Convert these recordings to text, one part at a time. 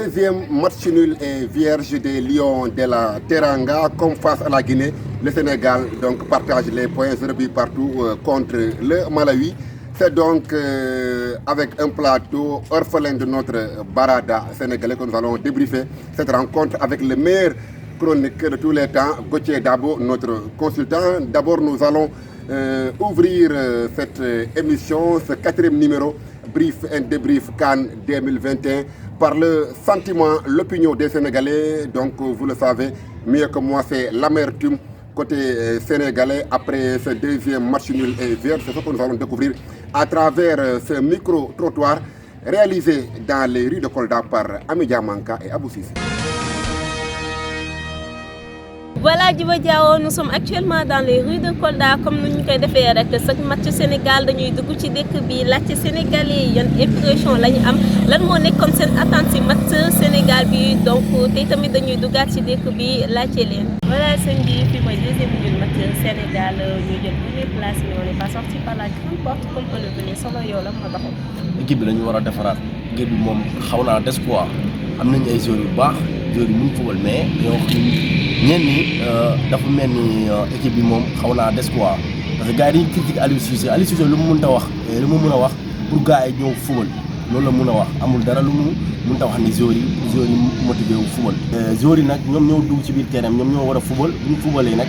Deuxième match nul et vierge des Lions de la Teranga comme face à la Guinée. Le Sénégal donc partage les points 0 but partout contre le Malawi. C'est donc avec un plateau orphelin de notre Barada sénégalais que nous allons débriefer cette rencontre avec le meilleur chroniqueur de tous les temps, Gauthier Dabo, notre consultant. D'abord, nous allons ouvrir cette émission, ce 4e numéro, Brief and Débrief CAN 2021, par le sentiment, l'opinion des Sénégalais. Donc, vous le savez mieux que moi, c'est l'amertume côté sénégalais après ce deuxième match nul et vierge. C'est ce que nous allons découvrir à travers ce micro-trottoir réalisé dans les rues de Kolda par Amidia Manka et Abou Sissi. Voilà Djibo Diao, nous sommes actuellement dans les rues de Kolda comme nous ñu koy defee rek chaque match Sénégal dañuy dugg ci dëkk bi laajte Sénégalais yan impression la ñu am lan moo nekkoon seen attente ci match Sénégal bi donc tey tamit dañuy duggaat ci dëkk bi laajte leen. Voilà sëñ bi fii mooy deuxième match Sénégal ñu jël première place mais on n'est pas sorti par la grande porte comme on le voulait solo yow la moo taxoon. équipe bi dañu war a defaraat équipe bi moom xaw naa des quoi am nañu ay joueurs yu baax joueurs yu mun football mais yow ñenn ñi dafa mel ni équipe bi moom xaw naa des quoi parce que gars yi dañuy critiquer Aliou Cissé lu mu mën a wax lu mu mën a wax pour gars yi ñëw football loolu la mën a wax amul dara lu mu mën a wax ni joueurs yi motivé wu football. joueurs yi nag ñoom ñoo dugg ci biir terrain ñoom ñoo war a football bu ñu footballee nag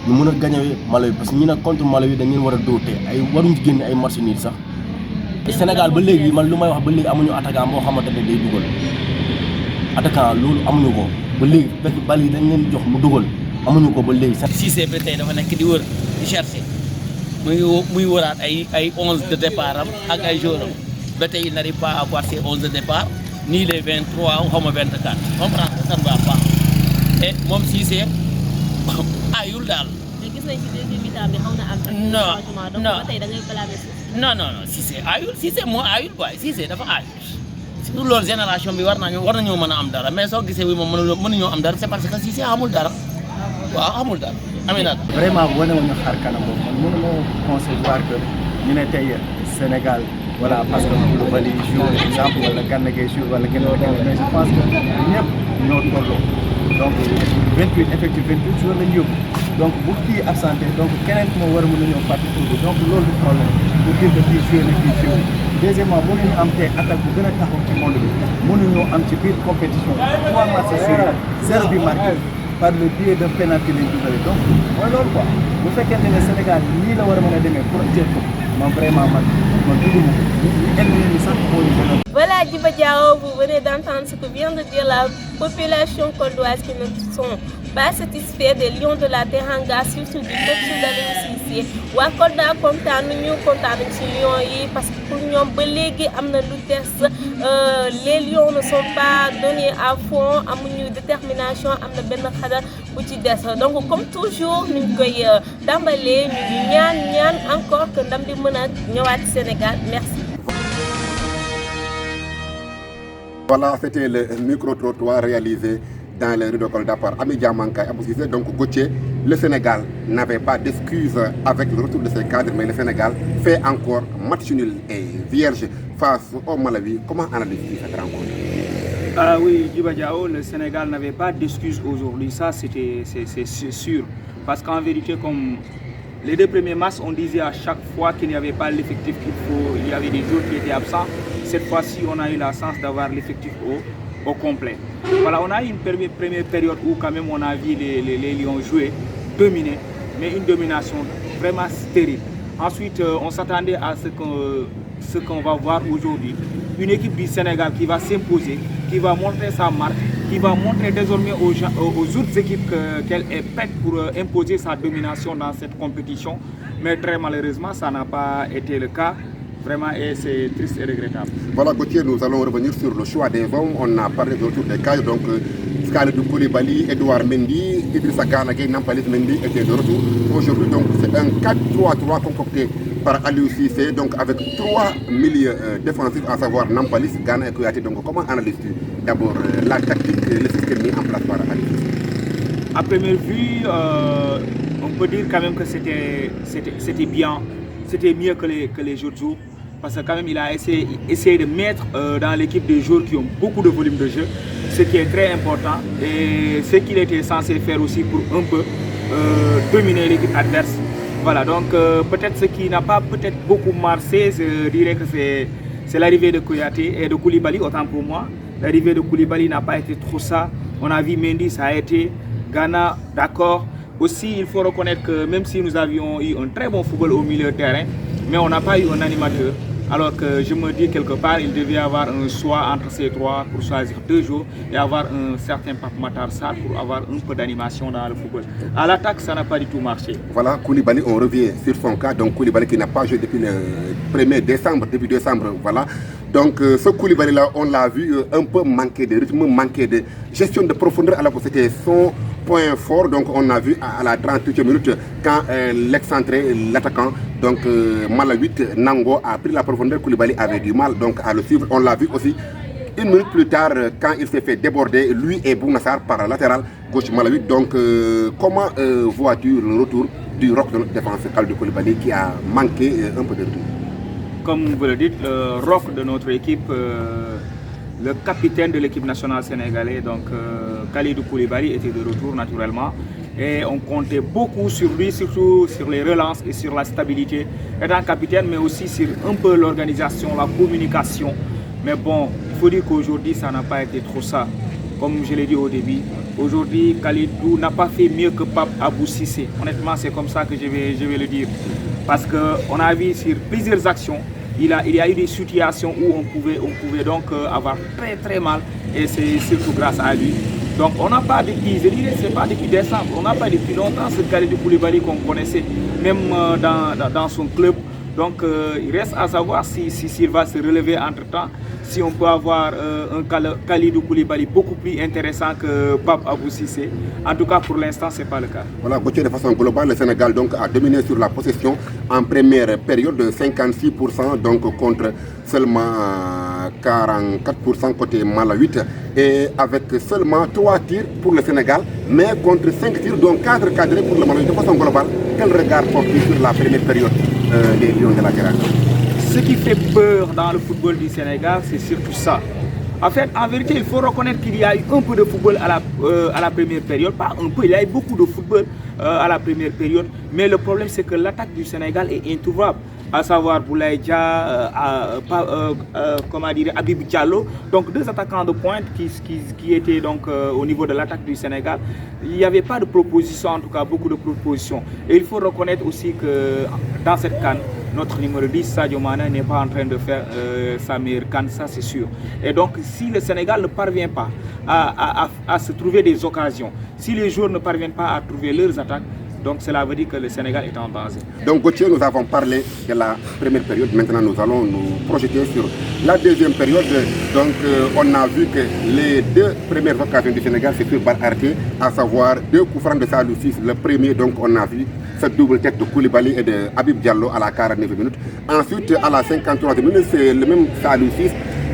ñu mën a gagné Malawi parce que ñi nag contre Malawi dañ leen war a dóote ay waruñu génne ay match nul sax. Sénégal ba léegi man lu may wax ba léegi amuñu attaquant boo xamante ne day dugal attaquant loolu amuñu ko ba léegi fekk bal yi dañ leen jox mu dugal amuñu ko ba léegi. Cissé ba tey dafa nekk di wër di chercher muy wëraat ay 11 de départ am ak ay joueurs am ba tey il n'arrive pas à avoir ses 11 de départ ni les 23 ou xaw ma 24 comprendre ça ne va pas et moom Cissé ayul daal. mais gis nañ ci deuxième mi-temps bi xaw na am. non donc ba tey da ngay blâmer non Cissé ayul Cissé moo ayul quoi Cissé dafa ayul surtout loolu génération bi war nañoo mën a am dara mais soo gisee wi moom mënuñoo am dara c'est parce que Cissé amul dara waaw amul dara Aminata. vraiment wane wuñu xar kanam boobu man mënuma concevoir que ñu ne tey Sénégal voilà parce que Koulibaly joue exemple wala Gana Gueye joue wala kenn mais je pense que ñëpp ñoo tolloo donc 28 effectif 28 joueurs lañ yóbbu donc bu kii absenté donc keneen ku ma war a mën a ñëw parti pour donc loolu du problème pour dire que kii joué na kii joué deuxièmement mënuñu am tey attaque bu gën a taxaw ci monde bi mënuñoo am ci biir compétition 3 matchs sur 0 bi marqué par le biais de penalty lañ dugalee donc mooy loolu quoi bu fekkente ne Sénégal nii la war a mën a demee pour jël ko man vraiment man duguma ko sax moo ñu gën a. Voilà Djibo Diao, vous venez d'entendre ce que vient de dire la population koldoise qui ne sont pas satisfaits des Lions de la Teranga, surtout du coach d'Aliou Cissé. waa Kolda kontaan nañu ci Lions yi parce que pour ñoom ba léegi am na lu des les Lions ne sont pas donnés à fond amuñu détermination am na benn xadar bu ci des donc comme toujours ñu ngi koy tàmbalee ñu ngi ñaan encore que ndam bi mën a ñëwaat ci Sénégal merci. Voilà, c'était le micro-trottoir réalisé dans les rues de Kolda par Amidia Manka et Abou Sissi. Donc Gauthier, le Sénégal n'avait pas d'excuses avec le retour de ses cadres, mais le Sénégal fait encore match nul et vierge face au Malawi. Comment analyser cette rencontre? Oui, Djibo Diao, le Sénégal n'avait pas d'excuses aujourd'hui, ça c'est sûr. Parce qu'en vérité, comme les 2 premiers matchs, on disait à chaque fois qu'il n'y avait pas l'effectif qu'il faut, il y avait des joueurs qui étaient absents. Cette fois-ci, on a eu la chance d'avoir l'effectif au complet. Voilà, on a eu une première période où quand même on a vu les Lions jouer, dominer, mais une domination vraiment stérile. Ensuite, on s'attendait à ce qu'on va voir aujourd'hui. Une équipe du Sénégal qui va s'imposer, qui va montrer sa marque, qui va montrer désormais aux autres équipes qu'elle est prête pour imposer sa domination dans cette compétition. Mais très malheureusement, ça n'a pas été le cas. Vraiment, et c'est triste et regrettable. Voilà, Gauthier, nous allons revenir sur le choix des hommes. On a parlé de retour des cas, donc Kalidou Koulibaly, Edouard Mendy, Idrissa Gana Gueye, Nampalys Mendy étaient de retour. Aujourd'hui, donc, c'est un 4-3-3 concocté par Aliou Cissé, donc avec 3 milieux défensifs, à savoir Nampalys, Gana et Kouyaté. Donc, comment analyses-tu d'abord la tactique et le système mis en place par Aliou Cissé? À première vue, on peut dire quand même que c'était bien, c'était mieux que les autres jours. parce que quand même il a essayé de mettre dans l'équipe des joueurs qui ont beaucoup de volume de jeu, ce qui est très important et ce qu'il était censé faire aussi pour un peu dominer l'équipe adverse. Voilà, donc peut-être ce qui n'a pas peut-être beaucoup marché, je dirais que c'est l'arrivée de Kouyaté et de Koulibaly, autant pour moi. L'arrivée de Koulibaly n'a pas été trop ça. On a vu Mendy, ça a été Ghana, d'accord. Aussi, il faut reconnaître que même si nous avions eu un très bon football au milieu de terrain, mais on n'a pas eu un animateur. Alors que je me dis quelque part, il devait y avoir un choix entre ces trois pour choisir 2 jours et avoir un certain Pape Matar Sarr pour avoir un peu d'animation dans le football. À l'attaque, ça n'a pas du tout marché. Voilà, Koulibaly, on revient sur son cas. Donc Koulibaly qui n'a pas joué depuis le 1er décembre, début décembre, voilà. Donc ce Koulibaly-là, on l'a vu un peu manquer de rythme, manquer de gestion de profondeur, alors que c'était son point fort. Donc on a vu à la 38e minute quand l'excentré, l'attaquant, donc Malawit Nango a pris la profondeur, Koulibaly avait du mal donc à le suivre. On l'a vu aussi une minute plus tard quand il s'est fait déborder, lui et Bounassar par la latérale gauche Malawit. Donc comment vois-tu le retour du rock de notre défenseur Kalidou Koulibaly qui a manqué un peu de retour? Comme vous le dites, le rock de notre équipe, le capitaine de l'équipe nationale sénégalaise, donc Kalidou Koulibaly, était de retour naturellement. Et on comptait beaucoup sur lui, surtout sur les relances et sur la stabilité. Étant capitaine, mais aussi sur un peu l'organisation, la communication. Mais bon, il faut dire qu'aujourd'hui, ça n'a pas été trop ça. Comme je l'ai dit au début, aujourd'hui, Kalidou n'a pas fait mieux que Pape Abou Cissé. Honnêtement, c'est comme ça que je vais le dire. Parce qu'on a vu sur plusieurs actions, il y a eu des situations où on pouvait donc avoir très très mal. Et c'est surtout grâce à lui. Donc on n'a pas depuis, je dirais, c'est pas depuis décembre, on n'a pas depuis longtemps ce Kalidou Koulibaly qu'on connaissait, même dans son club. Donc il reste à savoir s'il va se relever entre-temps, si on peut avoir un Kalidou Koulibaly beaucoup plus intéressant que Pape Abou Cissé. En tout cas, pour l'instant, ce n'est pas le cas. Voilà, Gauthier, de façon globale, le Sénégal donc, a dominé sur la possession en première période de 56%, donc contre seulement 44% côté Malawit, et avec seulement 3 tirs pour le Sénégal, mais contre 5 tirs, dont 4 cadrés pour le Malawit. De façon globale, quel regard porte-t-il sur la première période des Lions de la Teranga? Ce qui fait peur dans le football du Sénégal, c'est surtout ça. En fait, en vérité, il faut reconnaître qu'il y a eu un peu de football à la première période. Pas un peu, il y a eu beaucoup de football à la première période. Mais le problème, c'est que l'attaque du Sénégal est introuvable. À savoir Boulaye Dia, comment dire, Habib Diallo. Donc 2 attaquants de pointe qui étaient donc au niveau de l'attaque du Sénégal. Il n'y avait pas de propositions, en tout cas beaucoup de propositions. Et il faut reconnaître aussi que dans cette CAN, notre numéro 10, Sadio Mané, n'est pas en train de faire sa meilleure CAN, ça c'est sûr. Et donc si le Sénégal ne parvient pas à se trouver des occasions, si les joueurs ne parviennent pas à trouver leurs attaques, donc cela veut dire que le Sénégal est en danger. Donc Gauthier, nous avons parlé de la première période, maintenant nous allons nous projeter sur la deuxième période. Donc on a vu que les 2 premières occasions du Sénégal c'est sur balle arrêtée, à savoir 2 coups francs de Salou Ciss. Le premier, donc on a vu cette double tête de Koulibaly et de Habib Diallo à la 49e minute. Ensuite, à la 53e minute, c'est le même Salou Ciss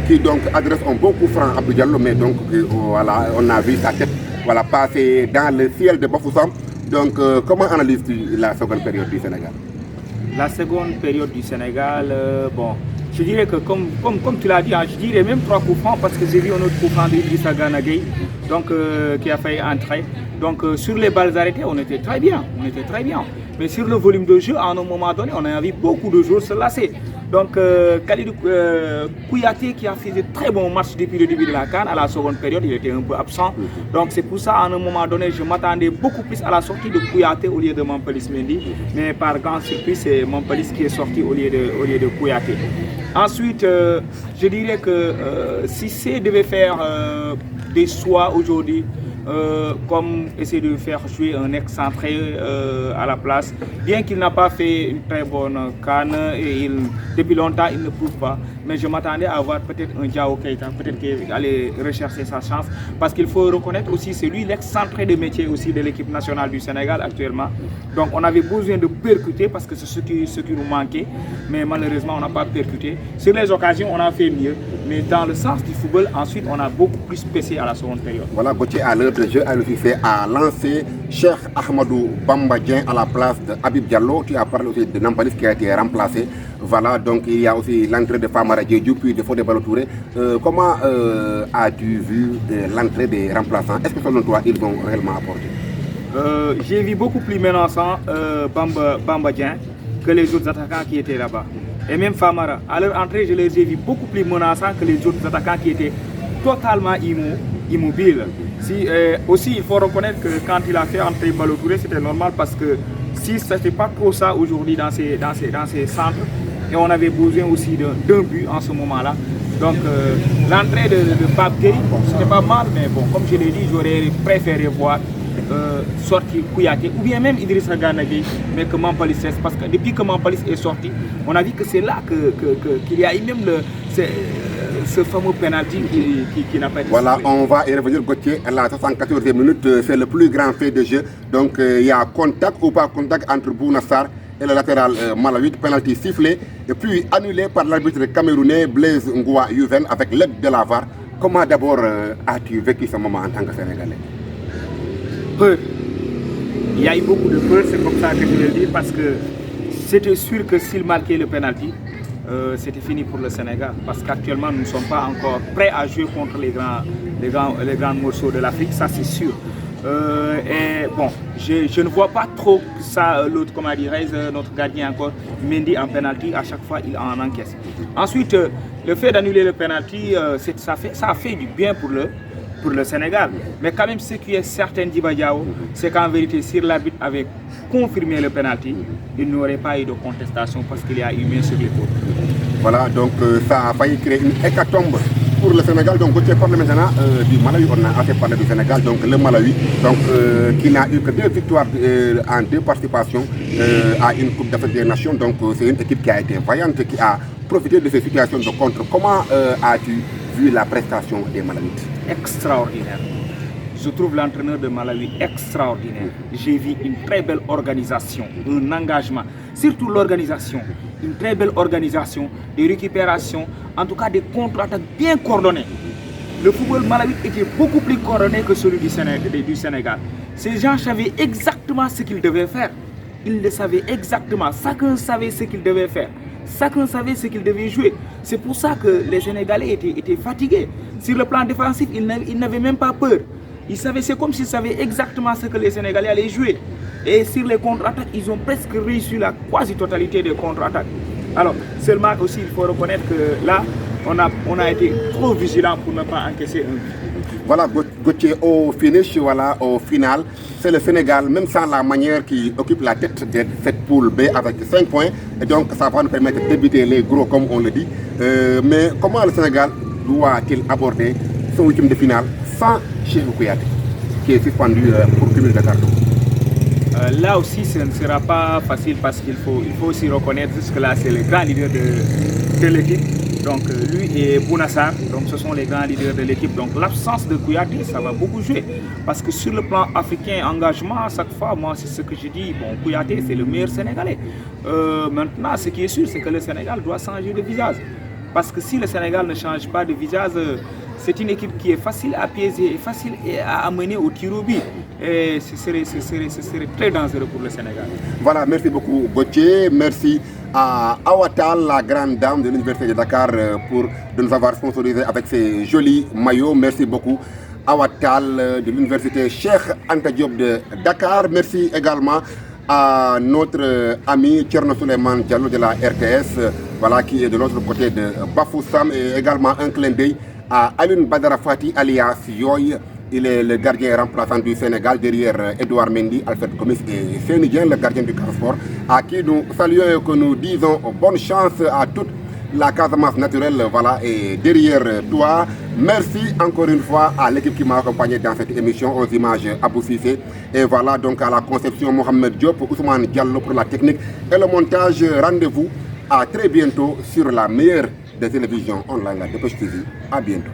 qui donc adresse un bon coup franc à Habib Diallo, mais donc voilà, on a vu sa tête passer dans le ciel de Bafoussam. Donc, comment analyses-tu la seconde période du Sénégal? La seconde période du Sénégal, bon, je dirais que comme tu l'as dit, hein, je dirais même 3 coups francs parce que j'ai vu un autre coup franc d'Idrissa Gana Gueye, donc qui a failli entrer. Donc sur les balles arrêtées, on était très bien, Mais sur le volume de jeu, à un moment donné, on a vu beaucoup de joueurs se lasser. Donc Kalidou Kouyaté qui a fait de très bons matchs depuis le début de la CAN, à la seconde période, il était un peu absent. Donc c'est pour ça, à un moment donné, je m'attendais beaucoup plus à la sortie de Kouyaté au lieu de Mampelis Mendy. Mais par grande surprise, c'est Mampelis qui est sorti au lieu de Kouyaté. Ensuite, je dirais que Cissé devait faire des choix aujourd'hui, comme essayer de faire jouer un excentré à la place, bien qu'il n'a pas fait une très bonne CAN et depuis longtemps il ne prouve pas, mais je m'attendais à avoir peut-être un Diao Keita, peut-être qu'il allait rechercher sa chance, parce qu'il faut reconnaître aussi c'est lui l'excentré de métier aussi de l'équipe nationale du Sénégal actuellement. Donc on avait besoin de percuter parce que c'est ce qui nous manquait, mais malheureusement on n'a pas percuté. Sur les occasions on a fait mieux, mais dans le sens du football ensuite on a beaucoup plus baissé à la seconde période. Voilà, Gauthier, à l'heure de jeu, Aliou Cissé a lancé Cheikh Ahmadou Bamba Dieng à la place de Habib Diallo. Tu as parlé aussi de Nampalis qui a été remplacé. Voilà, donc il y a aussi l'entrée de Famara Diédhiou puis de Fodé Ballo-Touré. Comment as-tu vu l'entrée des remplaçants? Est-ce que selon toi, ils vont réellement apporter? J'ai vu beaucoup plus menaçant Bamba Dieng que les autres attaquants qui étaient là-bas. Et même Famara, à leur entrée, je les ai vus beaucoup plus menaçants que les autres attaquants qui étaient totalement immobiles. Aussi, il faut reconnaître que quand il a fait entrer Ballo-Touré, c'était normal parce que si ce n'était pas trop ça aujourd'hui dans ces centres, et on avait besoin aussi d'un but en ce moment-là. Donc l'entrée de Pape Gueye, bon, c'était pas mal, mais bon, comme je l'ai dit, j'aurais préféré voir sortir Kouyaté ou bien même Idrissa Gana Gueye, mais que Nampalis cesse, parce que depuis que Nampalis est sorti, on a vu que c'est là qu'il y a eu même ce fameux penalty qui n'a pas été Voilà, joué. on va y revenir, Gauthier. À la 74e minute, c'est le plus grand fait de jeu. Donc il y a contact ou pas contact entre Bouna Sarr et le latéral malawite, penalty sifflé et puis annulé par l'arbitre camerounais Blaise Ngoua Youven avec l'aide de la VAR. Comment d'abord as-tu vécu ce moment en tant que Sénégalais? Peur. Il y a eu beaucoup de peur, c'est comme ça que je vais le dire, parce que c'était sûr que s'il marquait le penalty, c'était fini pour le Sénégal. Parce qu'actuellement, nous ne sommes pas encore prêts à jouer contre les grands morceaux de l'Afrique, ça c'est sûr. Et bon, je ne vois pas trop ça, l'autre, comment dirais-je, notre gardien encore, Mendy en penalty, à chaque fois il en encaisse. Ensuite, le fait d'annuler le penalty, ça a fait du bien pour le Sénégal. Mais quand même, ce qui est certain d'Iba Diaw, c'est qu'en vérité, si l'arbitre avait confirmé le penalty, il n'y aurait pas eu de contestation parce qu'il y a eu main sur l'épaule. Voilà, donc ça a failli créer une hécatombe pour le Sénégal. Donc, Gauthier, parle maintenant du Malawi. On a assez parlé du Sénégal. Donc, le Malawi, donc, qui n'a eu que 2 victoires en 2 participations à une Coupe d'Afrique des Nations. Donc, c'est une équipe qui a été vaillante, qui a profité de ces situations de contre. Comment as-tu vu la prestation des Malawites? Extraordinaire. Je trouve l'entraîneur de Malawi extraordinaire. J'ai vu une très belle organisation, un engagement, surtout l'organisation, une très belle organisation, des récupérations, en tout cas des contre-attaques bien coordonnées. Le football malawi était beaucoup plus coordonné que celui du Sénégal. Ces gens savaient exactement ce qu'ils devaient faire. Ils le savaient exactement. Chacun savait ce qu'il devait faire. Chacun savait ce qu'il devait jouer. C'est pour ça que les Sénégalais étaient fatigués. Sur le plan défensif, ils n'avaient même pas peur. Ils savaient, c'est comme s'ils savaient exactement ce que les Sénégalais allaient jouer. Et sur les contre-attaques, ils ont presque réussi la quasi-totalité des contre-attaques. Alors, seulement aussi, il faut reconnaître que là, on a été trop vigilants pour ne pas encaisser un but. Voilà, Gauthier, au finish, voilà, au final, c'est le Sénégal, même sans la manière qui occupe la tête de cette poule B avec 5 points. Et donc, ça va nous permettre d'éviter les gros, comme on le dit. Mais comment le Sénégal doit-il aborder son 8e de finale sans Cheikhou Kouyaté, qui est suspendu pour cumul de cartons? Là aussi, ce ne sera pas facile parce qu'il faut aussi reconnaître jusque-là, c'est le grand leader de l'équipe. Donc lui et Bouna Sarr, donc ce sont les grands leaders de l'équipe. Donc l'absence de Kouyaté, ça va beaucoup jouer. Parce que sur le plan africain, engagement, à chaque fois, moi c'est ce que je dis, bon, Kouyaté c'est le meilleur Sénégalais. Maintenant, ce qui est sûr, c'est que le Sénégal doit changer de visage. Parce que si le Sénégal ne change pas de visage, c'est une équipe qui est facile à piéger et facile à amener au tir au but. Et ce serait très dangereux pour le Sénégal. Voilà, merci beaucoup Gauthier. Merci à Awatal, la grande dame de l'Université de Dakar, de nous avoir sponsorisé avec ces jolis maillots. Merci beaucoup Awatal de l'Université Cheikh Anta Diop de Dakar. Merci également à notre ami Thierno Souleymane Diallo de la RTS, voilà, qui est de l'autre côté de Bafoussam, et également un clin d'œil à Alioune Badara Fati alias Yoy. Il est le gardien remplaçant du Sénégal derrière Edouard Mendy, Alfred Gomis et Seny Dieng, le gardien du Carrefour, à qui nous saluons et que nous disons bonne chance à toute la Casamance naturelle, voilà, et derrière toi. Merci encore une fois à l'équipe qui m'a accompagné dans cette émission, aux images Abou Cissé, et voilà donc à la conception Mohamed Diop, Ousmane Diallo pour la technique et le montage. Rendez-vous à très bientôt sur la meilleure des télévisions online, la Dépêche TV. À bientôt.